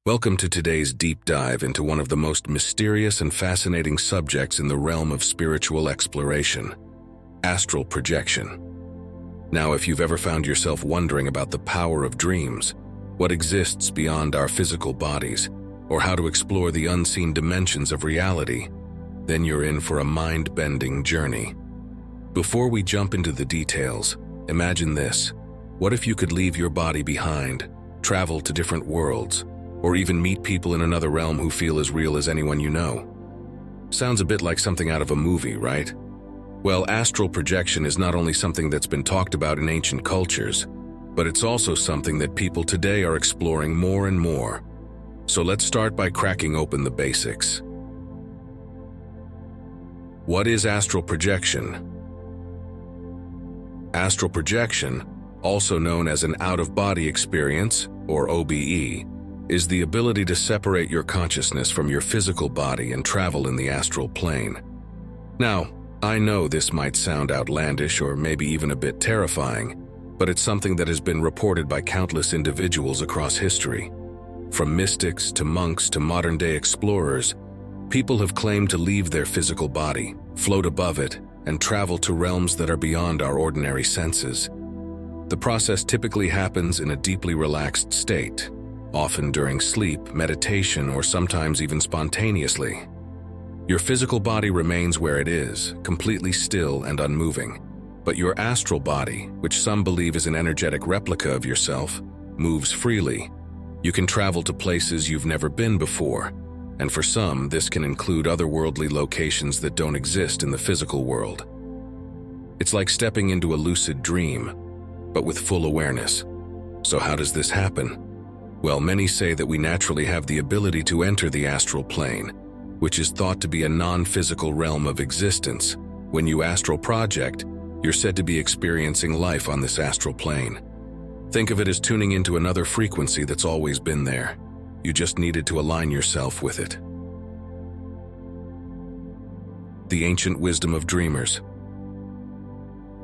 Welcome to today's deep dive into one of the most mysterious and fascinating subjects in the realm of spiritual exploration: astral projection. Now, if you've ever found yourself wondering about the power of dreams, what exists beyond our physical bodies, or how to explore the unseen dimensions of reality, then you're in for a mind-bending journey. Before we jump into the details, imagine this. What if you could leave your body behind, travel to different worlds, or even meet people in another realm who feel as real as anyone you know? Sounds a bit like something out of a movie, right? Well, astral projection is not only something that's been talked about in ancient cultures, but it's also something that people today are exploring more and more. So let's start by cracking open the basics. What is astral projection? Astral projection, also known as an out-of-body experience, or OBE, is the ability to separate your consciousness from your physical body and travel in the astral plane. Now, I know this might sound outlandish or maybe even a bit terrifying, but it's something that has been reported by countless individuals across history. From mystics to monks to modern-day explorers, people have claimed to leave their physical body, float above it, and travel to realms that are beyond our ordinary senses. The process typically happens in a deeply relaxed state, often during sleep, meditation, or sometimes even spontaneously. Your physical body remains where it is, completely still and unmoving, but your astral body, which some believe is an energetic replica of yourself, moves freely. You can travel to places you've never been before, and for some, this can include otherworldly locations that don't exist in the physical world. It's like stepping into a lucid dream, but with full awareness. So how does this happen? Well, many say that we naturally have the ability to enter the astral plane, which is thought to be a non-physical realm of existence. When you astral project, you're said to be experiencing life on this astral plane. Think of it as tuning into another frequency that's always been there. You just needed to align yourself with it. The ancient wisdom of dreamers.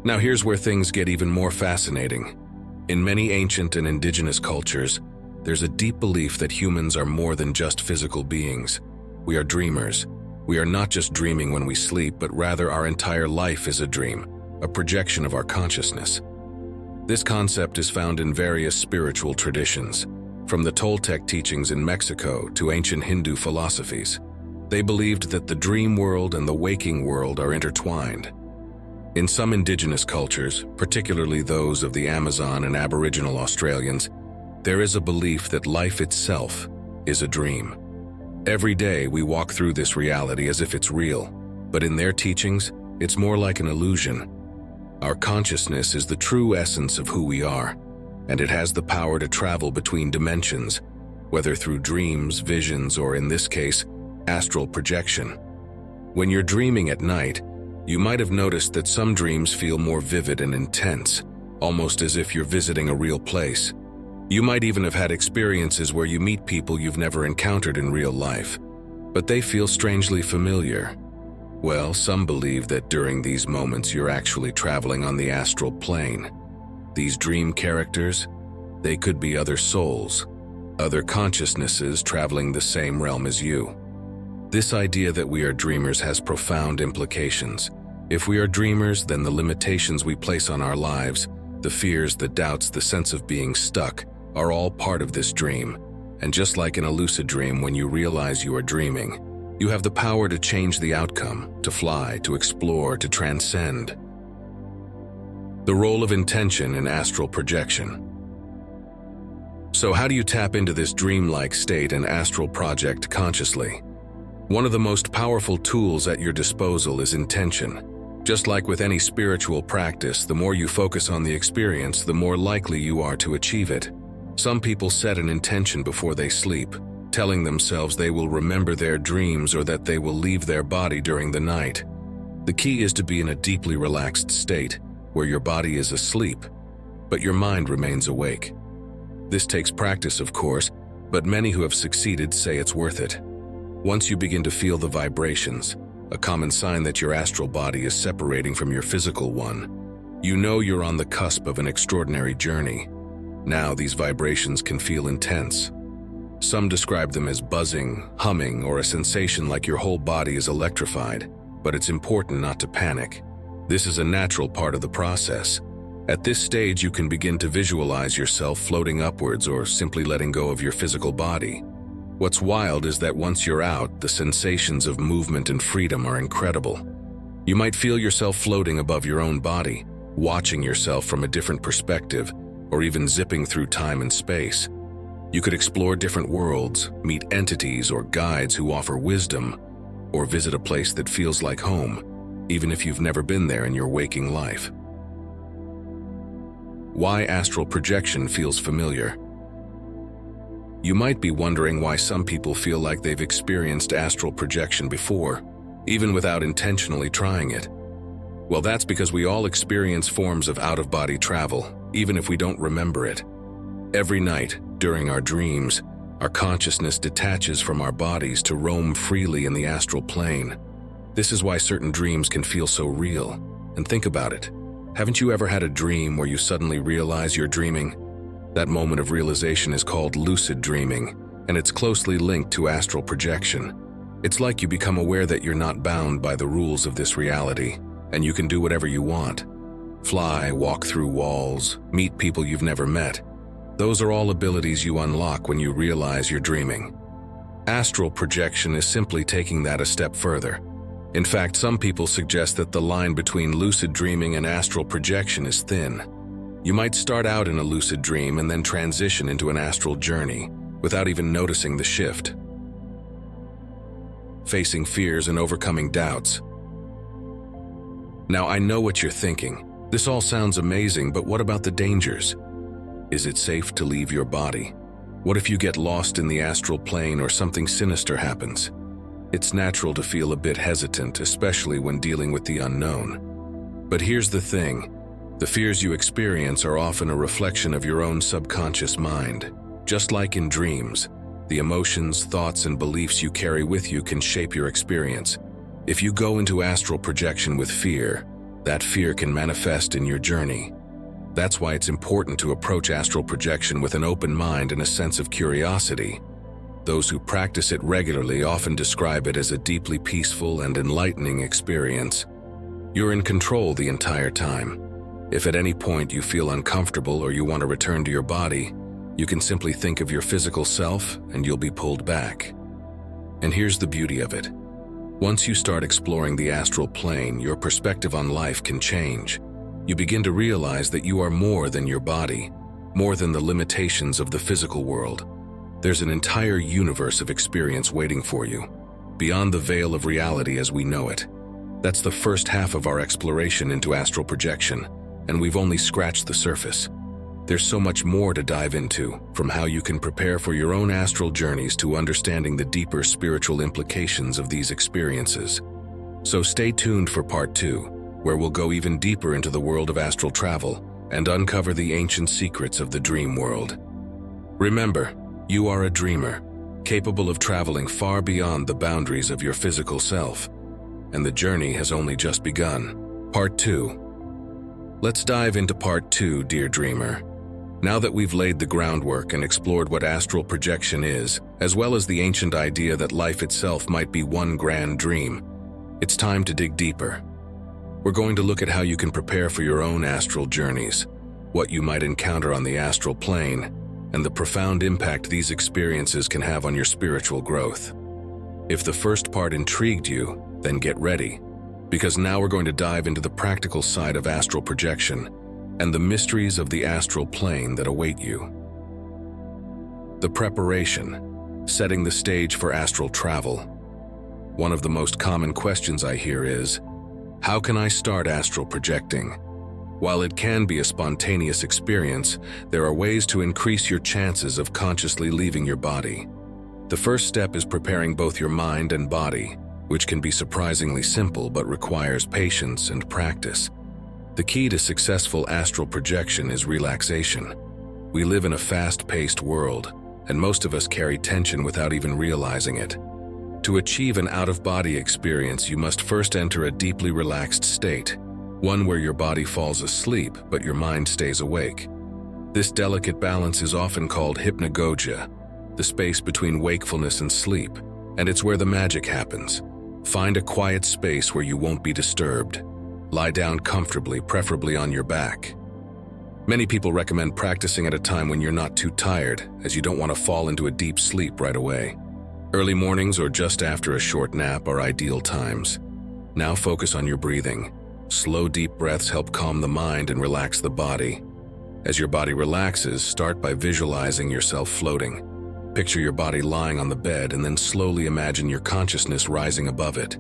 Now here's where things get even more fascinating. In many ancient and indigenous cultures, there's a deep belief that humans are more than just physical beings. We are dreamers. We are not just dreaming when we sleep, but rather our entire life is a dream, a projection of our consciousness. This concept is found in various spiritual traditions, from the Toltec teachings in Mexico to ancient Hindu philosophies. They believed that the dream world and the waking world are intertwined. In some indigenous cultures, particularly those of the Amazon and Aboriginal Australians, there is a belief that life itself is a dream. Every day we walk through this reality as if it's real, but in their teachings, it's more like an illusion. Our consciousness is the true essence of who we are, and it has the power to travel between dimensions, whether through dreams, visions, or in this case, astral projection. When you're dreaming at night, you might have noticed that some dreams feel more vivid and intense, almost as if you're visiting a real place. You might even have had experiences where you meet people you've never encountered in real life, but they feel strangely familiar. Well, some believe that during these moments you're actually traveling on the astral plane. These dream characters, they could be other souls, other consciousnesses traveling the same realm as you. This idea that we are dreamers has profound implications. If we are dreamers, then the limitations we place on our lives, the fears, the doubts, the sense of being stuck, are all part of this dream. And just like in a lucid dream, when you realize you are dreaming, you have the power to change the outcome, to fly, to explore, to transcend. The role of intention in astral projection. So how do you tap into this dreamlike state and astral project consciously? One of the most powerful tools at your disposal is intention. Just like with any spiritual practice, the more you focus on the experience, the more likely you are to achieve it. Some people set an intention before they sleep, telling themselves they will remember their dreams or that they will leave their body during the night. The key is to be in a deeply relaxed state, where your body is asleep, but your mind remains awake. This takes practice, of course, but many who have succeeded say it's worth it. Once you begin to feel the vibrations, a common sign that your astral body is separating from your physical one, you know you're on the cusp of an extraordinary journey. Now these vibrations can feel intense. Some describe them as buzzing, humming, or a sensation like your whole body is electrified, but it's important not to panic. This is a natural part of the process. At this stage, you can begin to visualize yourself floating upwards or simply letting go of your physical body. What's wild is that once you're out, the sensations of movement and freedom are incredible. You might feel yourself floating above your own body, watching yourself from a different perspective, or even zipping through time and space. You could explore different worlds, meet entities or guides who offer wisdom, or visit a place that feels like home, even if you've never been there in your waking life. Why astral projection feels familiar. You might be wondering why some people feel like they've experienced astral projection before, even without intentionally trying it. Well, that's because we all experience forms of out-of-body travel, even if we don't remember it. Every night, during our dreams, our consciousness detaches from our bodies to roam freely in the astral plane. This is why certain dreams can feel so real. And think about it. Haven't you ever had a dream where you suddenly realize you're dreaming? That moment of realization is called lucid dreaming, and it's closely linked to astral projection. It's like you become aware that you're not bound by the rules of this reality, and you can do whatever you want. Fly, walk through walls, meet people you've never met. Those are all abilities you unlock when you realize you're dreaming. Astral projection is simply taking that a step further. In fact, some people suggest that the line between lucid dreaming and astral projection is thin. You might start out in a lucid dream and then transition into an astral journey without even noticing the shift. Facing fears and overcoming doubts. Now, I know what you're thinking. This all sounds amazing, but what about the dangers? Is it safe to leave your body? What if you get lost in the astral plane or something sinister happens? It's natural to feel a bit hesitant, especially when dealing with the unknown. But here's the thing. The fears you experience are often a reflection of your own subconscious mind. Just like in dreams, the emotions, thoughts, and beliefs you carry with you can shape your experience. If you go into astral projection with fear, that fear can manifest in your journey. That's why it's important to approach astral projection with an open mind and a sense of curiosity. Those who practice it regularly often describe it as a deeply peaceful and enlightening experience. You're in control the entire time. If at any point you feel uncomfortable or you want to return to your body, you can simply think of your physical self and you'll be pulled back. And here's the beauty of it. Once you start exploring the astral plane, your perspective on life can change. You begin to realize that you are more than your body, more than the limitations of the physical world. There's an entire universe of experience waiting for you, beyond the veil of reality as we know it. That's the first half of our exploration into astral projection, and we've only scratched the surface. There's so much more to dive into, from how you can prepare for your own astral journeys to understanding the deeper spiritual implications of these experiences. So stay tuned for part 2, where we'll go even deeper into the world of astral travel and uncover the ancient secrets of the dream world. Remember, you are a dreamer, capable of traveling far beyond the boundaries of your physical self, and the journey has only just begun. Part 2. Let's dive into part 2, dear dreamer. Now that we've laid the groundwork and explored what astral projection is, as well as the ancient idea that life itself might be one grand dream, it's time to dig deeper. We're going to look at how you can prepare for your own astral journeys, what you might encounter on the astral plane, and the profound impact these experiences can have on your spiritual growth. If the first part intrigued you, then get ready, because now we're going to dive into the practical side of astral projection and the mysteries of the astral plane that await you. The preparation, setting the stage for astral travel. One of the most common questions I hear is, how can I start astral projecting? While it can be a spontaneous experience, there are ways to increase your chances of consciously leaving your body. The first step is preparing both your mind and body, which can be surprisingly simple but requires patience and practice. The key to successful astral projection is relaxation. We live in a fast-paced world, and most of us carry tension without even realizing it. To achieve an out-of-body experience, you must first enter a deeply relaxed state, one where your body falls asleep but your mind stays awake. This delicate balance is often called hypnagogia, the space between wakefulness and sleep, and it's where the magic happens. Find a quiet space where you won't be disturbed. Lie down comfortably, preferably on your back. Many people recommend practicing at a time when you're not too tired, as you don't want to fall into a deep sleep right away. Early mornings or just after a short nap are ideal times. Now focus on your breathing. Slow, deep breaths help calm the mind and relax the body. As your body relaxes, start by visualizing yourself floating. Picture your body lying on the bed and then slowly imagine your consciousness rising above it.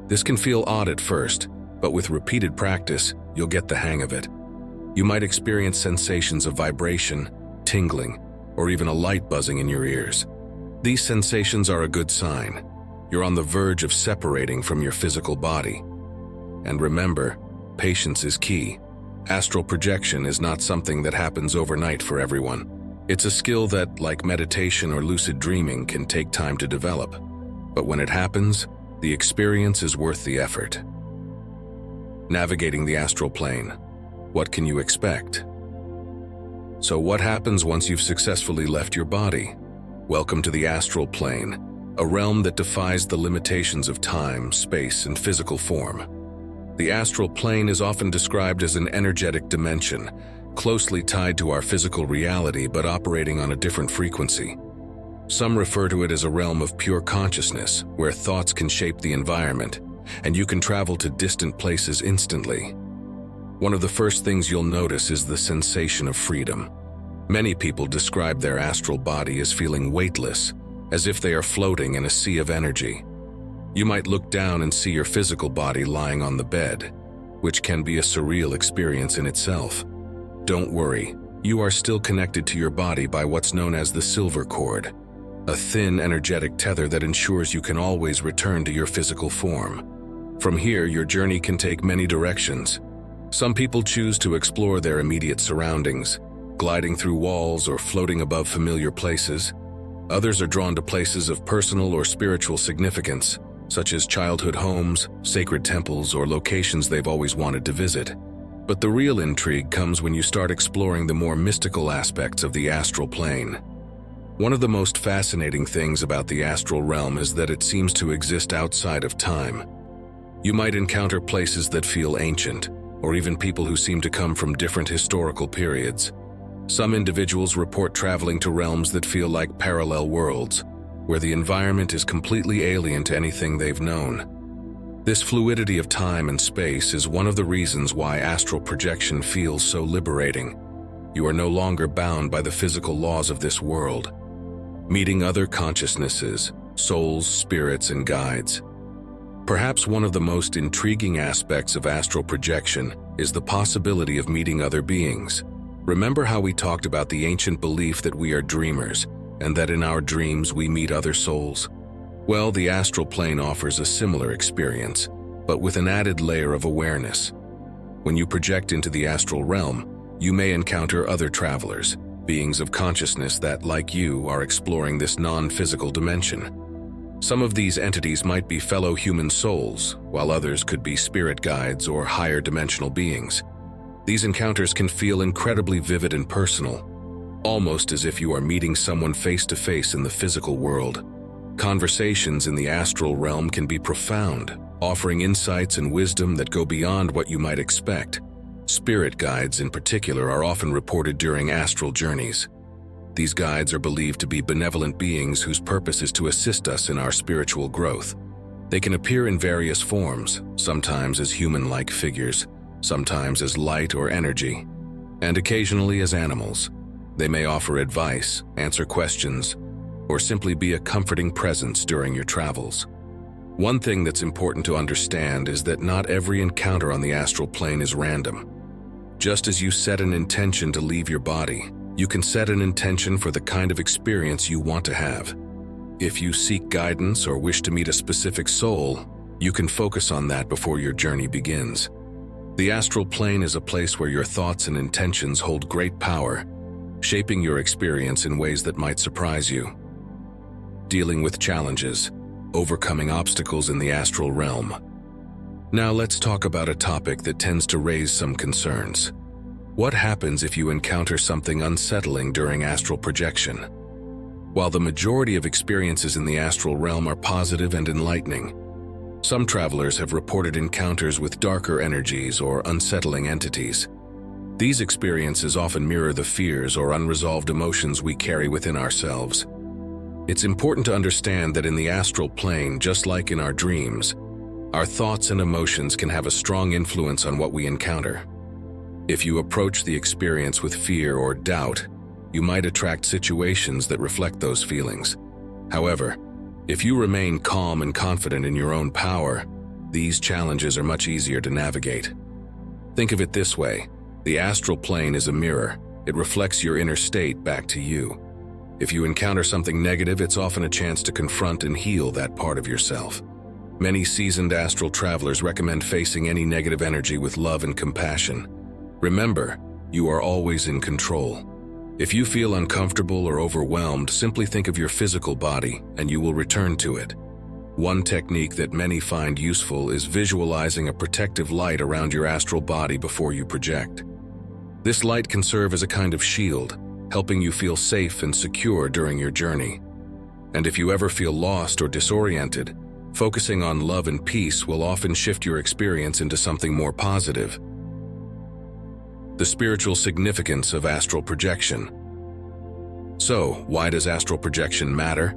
This can feel odd at first, but with repeated practice, you'll get the hang of it. You might experience sensations of vibration, tingling, or even a light buzzing in your ears. These sensations are a good sign. You're on the verge of separating from your physical body. And remember, patience is key. Astral projection is not something that happens overnight for everyone. It's a skill that, like meditation or lucid dreaming, can take time to develop. But when it happens, the experience is worth the effort. Navigating the astral plane. What can you expect? So what happens once you've successfully left your body? Welcome to the astral plane, a realm that defies the limitations of time, space, and physical form. The astral plane is often described as an energetic dimension, closely tied to our physical reality but operating on a different frequency. Some refer to it as a realm of pure consciousness, where thoughts can shape the environment, and you can travel to distant places instantly. One of the first things you'll notice is the sensation of freedom. Many people describe their astral body as feeling weightless, as if they are floating in a sea of energy. You might look down and see your physical body lying on the bed, which can be a surreal experience in itself. Don't worry, you are still connected to your body by what's known as the silver cord, a thin, energetic tether that ensures you can always return to your physical form. From here, your journey can take many directions. Some people choose to explore their immediate surroundings, gliding through walls or floating above familiar places. Others are drawn to places of personal or spiritual significance, such as childhood homes, sacred temples, or locations they've always wanted to visit. But the real intrigue comes when you start exploring the more mystical aspects of the astral plane. One of the most fascinating things about the astral realm is that it seems to exist outside of time. You might encounter places that feel ancient, or even people who seem to come from different historical periods. Some individuals report traveling to realms that feel like parallel worlds, where the environment is completely alien to anything they've known. This fluidity of time and space is one of the reasons why astral projection feels so liberating. You are no longer bound by the physical laws of this world. Meeting other consciousnesses, souls, spirits, and guides. Perhaps one of the most intriguing aspects of astral projection is the possibility of meeting other beings. Remember how we talked about the ancient belief that we are dreamers, and that in our dreams we meet other souls? Well, the astral plane offers a similar experience, but with an added layer of awareness. When you project into the astral realm, you may encounter other travelers, beings of consciousness that, like you, are exploring this non-physical dimension. Some of these entities might be fellow human souls, while others could be spirit guides or higher dimensional beings. These encounters can feel incredibly vivid and personal, almost as if you are meeting someone face-to-face in the physical world. Conversations in the astral realm can be profound, offering insights and wisdom that go beyond what you might expect. Spirit guides, in particular, are often reported during astral journeys. These guides are believed to be benevolent beings whose purpose is to assist us in our spiritual growth. They can appear in various forms, sometimes as human-like figures, sometimes as light or energy, and occasionally as animals. They may offer advice, answer questions, or simply be a comforting presence during your travels. One thing that's important to understand is that not every encounter on the astral plane is random. Just as you set an intention to leave your body, you can set an intention for the kind of experience you want to have. If you seek guidance or wish to meet a specific soul, you can focus on that before your journey begins. The astral plane is a place where your thoughts and intentions hold great power, shaping your experience in ways that might surprise you. Dealing with challenges, overcoming obstacles in the astral realm. Now let's talk about a topic that tends to raise some concerns. What happens if you encounter something unsettling during astral projection? While the majority of experiences in the astral realm are positive and enlightening, some travelers have reported encounters with darker energies or unsettling entities. These experiences often mirror the fears or unresolved emotions we carry within ourselves. It's important to understand that in the astral plane, just like in our dreams, our thoughts and emotions can have a strong influence on what we encounter. If you approach the experience with fear or doubt, you might attract situations that reflect those feelings. However, if you remain calm and confident in your own power, these challenges are much easier to navigate. Think of it this way: the astral plane is a mirror. It reflects your inner state back to you. If you encounter something negative, it's often a chance to confront and heal that part of yourself. Many seasoned astral travelers recommend facing any negative energy with love and compassion. Remember, you are always in control. If you feel uncomfortable or overwhelmed, simply think of your physical body and you will return to it. One technique that many find useful is visualizing a protective light around your astral body before you project. This light can serve as a kind of shield, helping you feel safe and secure during your journey. And if you ever feel lost or disoriented, focusing on love and peace will often shift your experience into something more positive. The spiritual significance of astral projection. So, why does astral projection matter?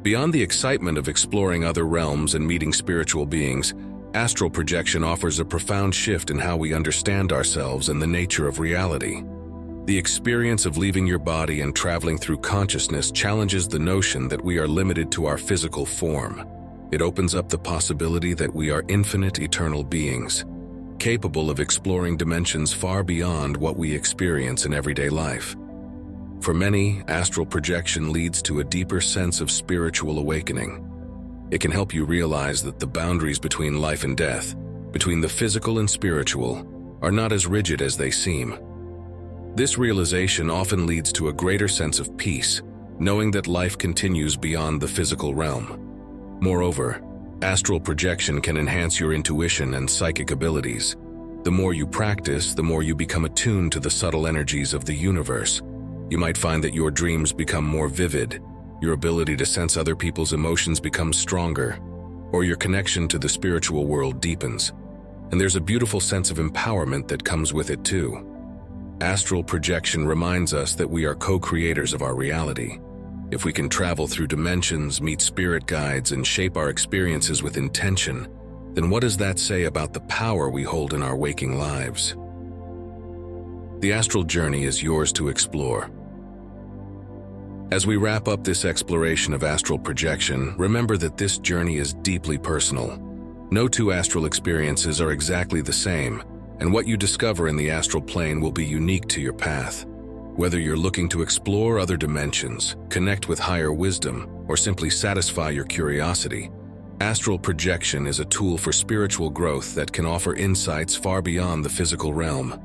Beyond the excitement of exploring other realms and meeting spiritual beings, astral projection offers a profound shift in how we understand ourselves and the nature of reality. The experience of leaving your body and traveling through consciousness challenges the notion that we are limited to our physical form. It opens up the possibility that we are infinite, eternal beings, capable of exploring dimensions far beyond what we experience in everyday life. For many, astral projection leads to a deeper sense of spiritual awakening. It can help you realize that the boundaries between life and death, between the physical and spiritual, are not as rigid as they seem. This realization often leads to a greater sense of peace, knowing that life continues beyond the physical realm. Moreover, astral projection can enhance your intuition and psychic abilities. The more you practice, the more you become attuned to the subtle energies of the universe. You might find that your dreams become more vivid, your ability to sense other people's emotions becomes stronger, or your connection to the spiritual world deepens. And there's a beautiful sense of empowerment that comes with it too. Astral projection reminds us that we are co-creators of our reality. If we can travel through dimensions, meet spirit guides, and shape our experiences with intention, then what does that say about the power we hold in our waking lives? The astral journey is yours to explore. As we wrap up this exploration of astral projection, remember that this journey is deeply personal. No two astral experiences are exactly the same, and what you discover in the astral plane will be unique to your path. Whether you're looking to explore other dimensions, connect with higher wisdom, or simply satisfy your curiosity, astral projection is a tool for spiritual growth that can offer insights far beyond the physical realm.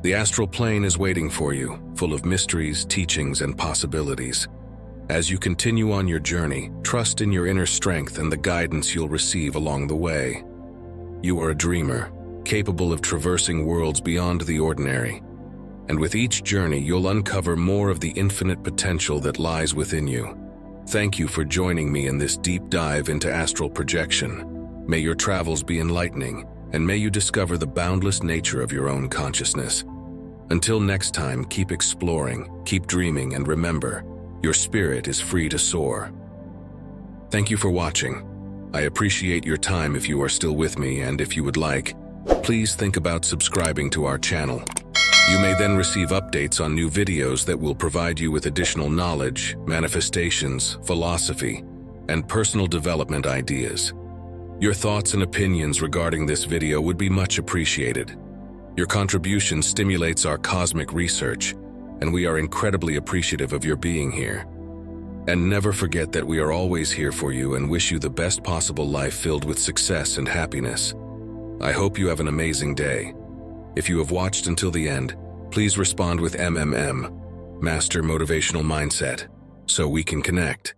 The astral plane is waiting for you, full of mysteries, teachings, and possibilities. As you continue on your journey, trust in your inner strength and the guidance you'll receive along the way. You are a dreamer, capable of traversing worlds beyond the ordinary. And with each journey, you'll uncover more of the infinite potential that lies within you. Thank you for joining me in this deep dive into astral projection. May your travels be enlightening, and may you discover the boundless nature of your own consciousness. Until next time, keep exploring, keep dreaming, and remember, your spirit is free to soar. Thank you for watching. I appreciate your time if you are still with me, and if you would like, please think about subscribing to our channel. You may then receive updates on new videos that will provide you with additional knowledge, manifestations, philosophy, and personal development ideas. Your thoughts and opinions regarding this video would be much appreciated. Your contribution stimulates our cosmic research, and we are incredibly appreciative of your being here. And never forget that we are always here for you and wish you the best possible life filled with success and happiness. I hope you have an amazing day. If you have watched until the end, please respond with MMM, Master Motivational Mindset, so we can connect.